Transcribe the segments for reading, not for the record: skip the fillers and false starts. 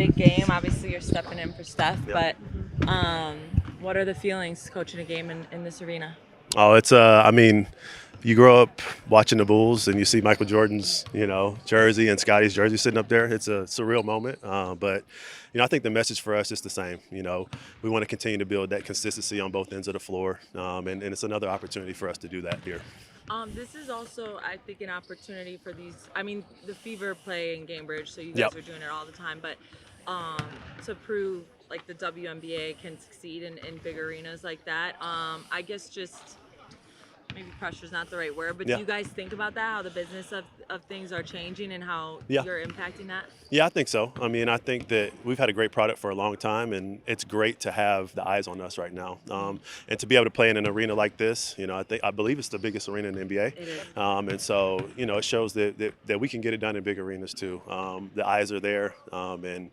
big game. Obviously, you're stepping in for Steph, Yep. but what are the feelings coaching a game in this arena? Oh, it's I mean, you grow up watching the Bulls and you see Michael Jordan's, jersey and Scotty's jersey sitting up there. It's a surreal moment. But I think the message for us is the same. We want to continue to build that consistency on both ends of the floor, and it's another opportunity for us to do that here. This is also, I think, an opportunity for these. I mean, the Fever play in Cambridge, so you Yep. guys are doing it all the time. But to prove like the WNBA can succeed in big arenas like that, I guess just maybe pressure is not the right word, but do Yeah. you guys think about that, how the business of things are changing and how Yeah. you're impacting that? Yeah, I think so. I mean, I think that we've had a great product for a long time, and it's great to have the eyes on us right now, and to be able to play in an arena like this. I believe it's the biggest arena in the NBA, It is. and so it shows that we can get it done in big arenas too. The eyes are there, and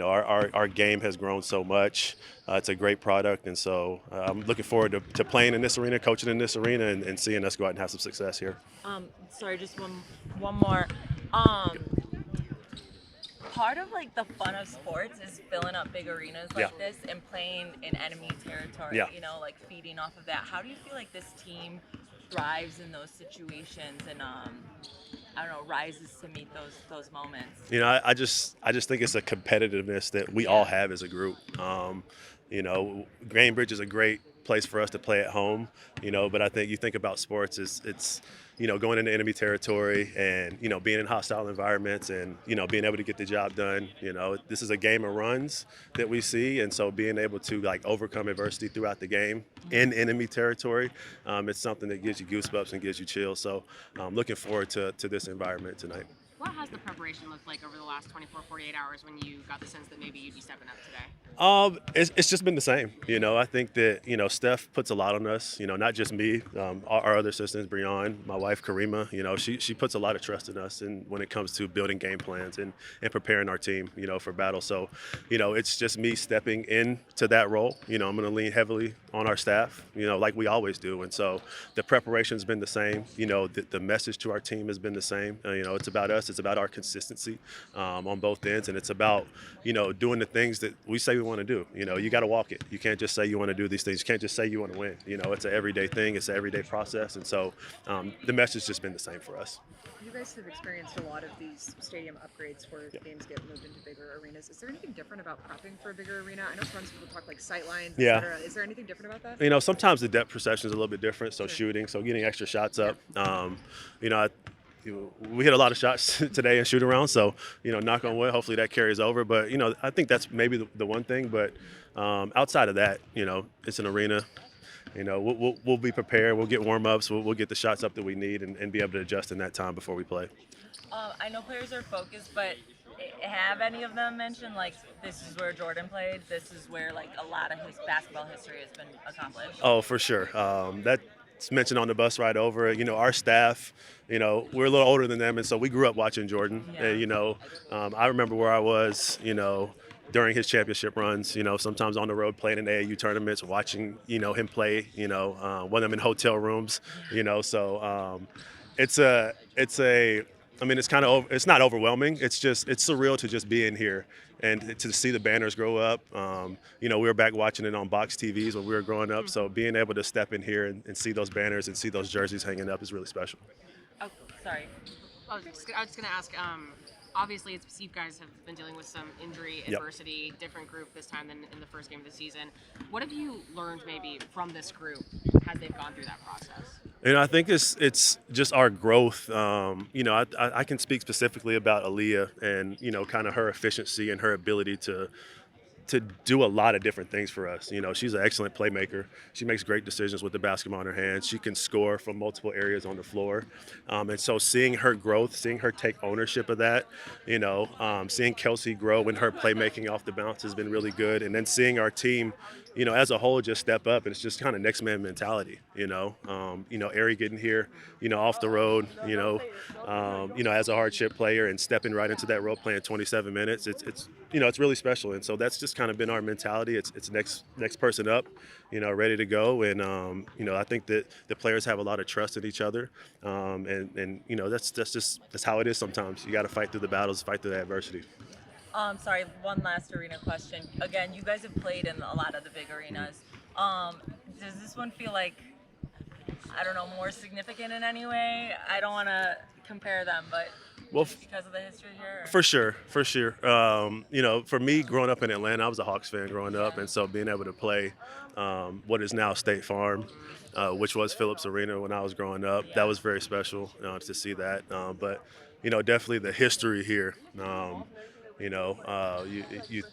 our game has grown so much. It's a great product, and so I'm looking forward to playing in this arena, coaching in this arena, and seeing us go out and have some success here. Sorry, just one more. Um, Part of like the fun of sports is filling up big arenas like Yeah. this and playing in enemy territory. Yeah. Like feeding off of that. How do you feel like this team thrives in those situations and I don't know, rises to meet those moments? I just think it's a competitiveness that we all have as a group. Greenbridge is a great place for us to play at home. But I think you think about sports is it's going into enemy territory and being in hostile environments and being able to get the job done. This is a game of runs that we see, and so being able to like overcome adversity throughout the game in enemy territory, it's something that gives you goosebumps and gives you chills. So I'm looking forward to this environment tonight. What has the preparation looked like over the last 24, 48 hours when you got the sense that maybe you'd be stepping up today? It's just been the same. I think that Steph puts a lot on us. Not just me, our other assistants, Brianne, my wife Karima. She puts a lot of trust in us, and when it comes to building game plans and preparing our team, for battle. So, it's just me stepping into that role. I'm going to lean heavily on our staff, like we always do. And so the preparation's been the same. The message to our team has been the same. It's about us. It's about our consistency on both ends, and it's about doing the things that we say we want to do. You got to walk it. You can't just say you want to do these things. You can't just say you want to win. It's an everyday thing. It's an everyday process, and so the message has just been the same for us. You guys have experienced a lot of these stadium upgrades where games get moved into bigger arenas. Is there anything different about prepping for a bigger arena? I know sometimes people talk like sight lines, Yeah. etc. Is there anything different about that? Sometimes the depth perception is a little bit different. So shooting, so getting extra shots up. We hit a lot of shots today in Shootaround, so knock on wood, hopefully that carries over. But I think that's maybe the one thing. But outside of that, it's an arena. We'll be prepared. We'll get warm ups. We'll get the shots up that we need and be able to adjust in that time before we play. I know players are focused, but have any of them mentioned like this is where Jordan played? This is where like a lot of his basketball history has been accomplished. Oh, for sure. That's mentioned on the bus ride over. Our staff, we're a little older than them, and so we grew up watching Jordan. Yeah. And, I remember where I was, during his championship runs, sometimes on the road playing in AAU tournaments, watching, him play, one of them in hotel rooms, so it's not overwhelming. It's surreal to just be in here and to see the banners grow up. We were back watching it on box TVs when we were growing up. So being able to step in here and see those banners and see those jerseys hanging up is really special. Oh, sorry. I was just going to ask, obviously you guys have been dealing with some injury Yep. adversity, different group this time than in the first game of the season. What have you learned maybe from this group as they've gone through that process? I think it's just our growth. I can speak specifically about Aaliyah and kind of her efficiency and her ability to do a lot of different things for us. She's an excellent playmaker. She makes great decisions with the basketball in her hands. She can score from multiple areas on the floor. And so seeing her growth, seeing her take ownership of that, seeing Kelsey grow in her playmaking off the bounce has been really good. And then seeing our team, as a whole just step up, and it's just kind of next man mentality, Ari getting here, off the road, as a hardship player and stepping right into that role playing 27 minutes. It's really special. And so that's just kind of been our mentality. It's next person up, ready to go. And, I think that the players have a lot of trust in each other. And that's how it is sometimes. You got to fight through the battles, fight through the adversity. Sorry, one last arena question. Again, you guys have played in a lot of the big arenas. Does this one feel like, I don't know, more significant in any way? I don't want to compare them, but Well, just because of the history here? Or? for sure, for sure. For me, growing up in Atlanta, I was a Hawks fan growing up, and so being able to play what is now State Farm, which was Phillips Arena when I was growing up, that was very special to see that. But definitely the history here. You know, you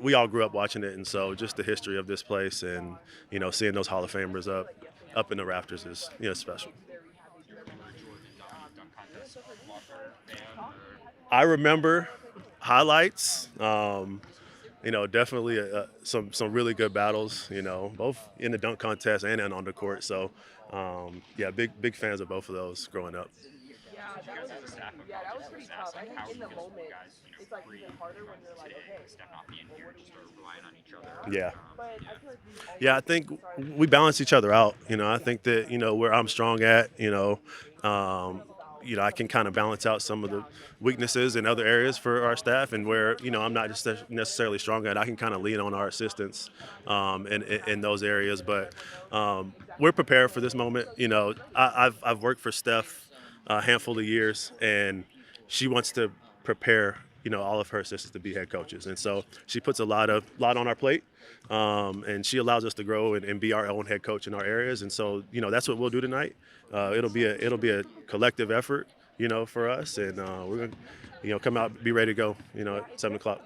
we all grew up watching it, and so just the history of this place, and seeing those Hall of Famers up in the rafters is special. I remember highlights. Definitely some really good battles. Both in the dunk contest and on the court. So, yeah, big fans of both of those growing up. Yeah. Yeah, I think we balance each other out. I think that where I'm strong at, I can kind of balance out some of the weaknesses in other areas for our staff, and where I'm not just necessarily strong at, I can kind of lean on our assistants in those areas. But we're prepared for this moment. I've worked for Steph a handful of years, and she wants to prepare all of her assistants to be head coaches, and so she puts a lot on our plate, and she allows us to grow and be our own head coach in our areas. And so that's what we'll do tonight. It'll be a collective effort for us, and we're gonna come out, be ready to go at 7 o'clock.